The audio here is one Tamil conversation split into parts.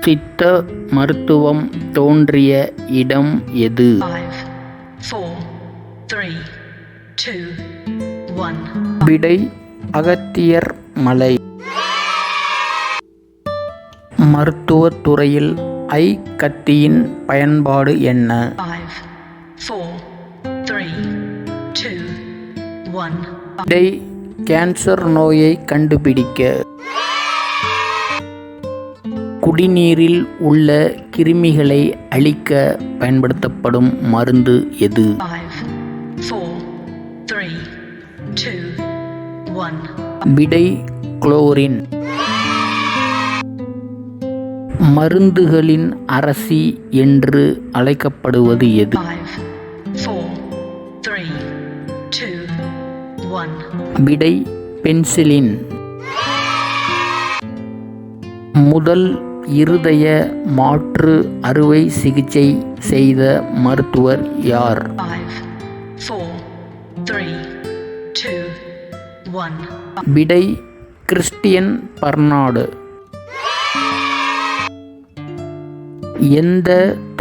சித்த மருத்துவம் தோன்றிய இடம் எது? 5, 4, 3, 2, 1. விடை அகத்தியர் மலை. மருத்துவத் துறையில் ஐ கத்தியின் பயன்பாடு என்ன? 5, 4, 3, 2, 1. விடை கேன்சர் நோயை கண்டுபிடிக்க. குடிநீரில் உள்ள கிருமிகளை அழிக்க பயன்படுத்தப்படும் மருந்து எது? 5, 4, 3, 2, 1. விடை குளோரின். மருந்துகளின் அரசி என்று அழைக்கப்படுவது எது? 5, 4, 3, 2, 1. விடை பென்சிலின். முதல் இருதய மாற்று அறுவை சிகிச்சை செய்த மருத்துவர் யார்? 5, 4, 3, 2, 1. விடை கிறிஸ்டியன் பர்னாடு. எந்த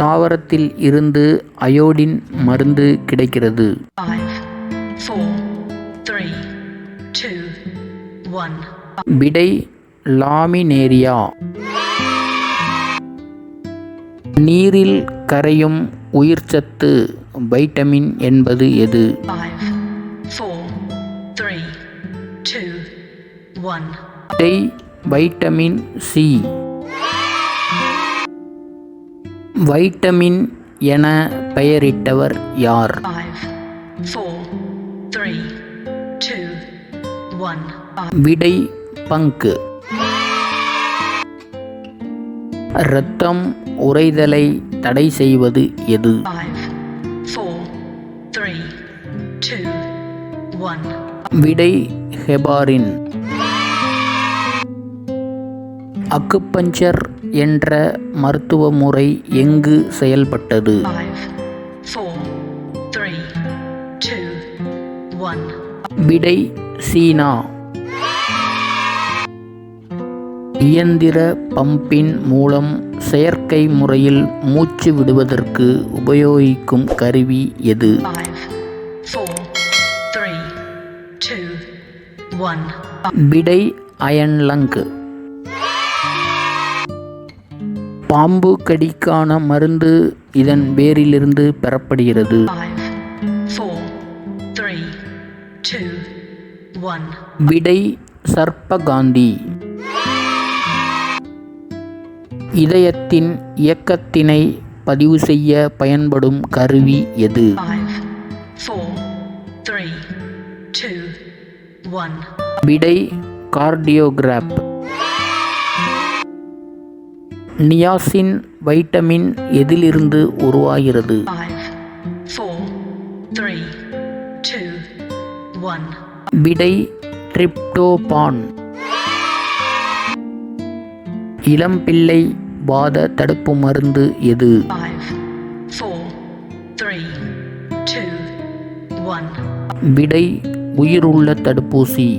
தாவரத்தில் இருந்து அயோடின் மருந்து கிடைக்கிறது? 5, 4, 3, 2, 1. விடை லாமினேரியா. நீரில் கரையும் உயிர்ச்சத்து வைட்டமின் என்பது எது? 5, 4, 3, 2, 1. விடை வைட்டமின் சி. வைட்டமின் என பெயரிட்டவர் யார்? 5, 4, 3, 2, 1. விடை பங்கு. இரத்தம் உறைதலை தடை செய்வது எது? 5, 4, 3, 2, 1. விடை ஹெபாரின். அக்குபஞ்சர் என்ற மருத்துவ முறை எங்கு செயல்பட்டது? 5, 4, 3, 2, 1. விடை சீனா. இயந்திர பம்பின் மூலம் செயற்கை முறையில் மூச்சு விடுவதற்கு உபயோகிக்கும் கருவி எது? 5, 4, 3, 2, 1. விடை அயன் லங். பாம்பு கடிக்கான மருந்து இதன் வேரிலிருந்து பெறப்படுகிறது. 5, 4, 3, 2, 1. விடை சர்ப்பகாந்தி. இதயத்தின் இயக்கத்தினை பதிவு செய்ய பயன்படும் கருவி எது? 5, 4, 3, 2, 1. விடை கார்டியோகிராப். நியாசின் வைட்டமின் எதிலிருந்து உருவாகிறது? 5, 4, 3, 2, 1. விடை டிரிப்டோபான். இளம்பிள்ளை வாத தடுப்பு மருந்து எது? 5, 4, 3, 2, 1. விடை உயிருள்ள தடுப்பூசி.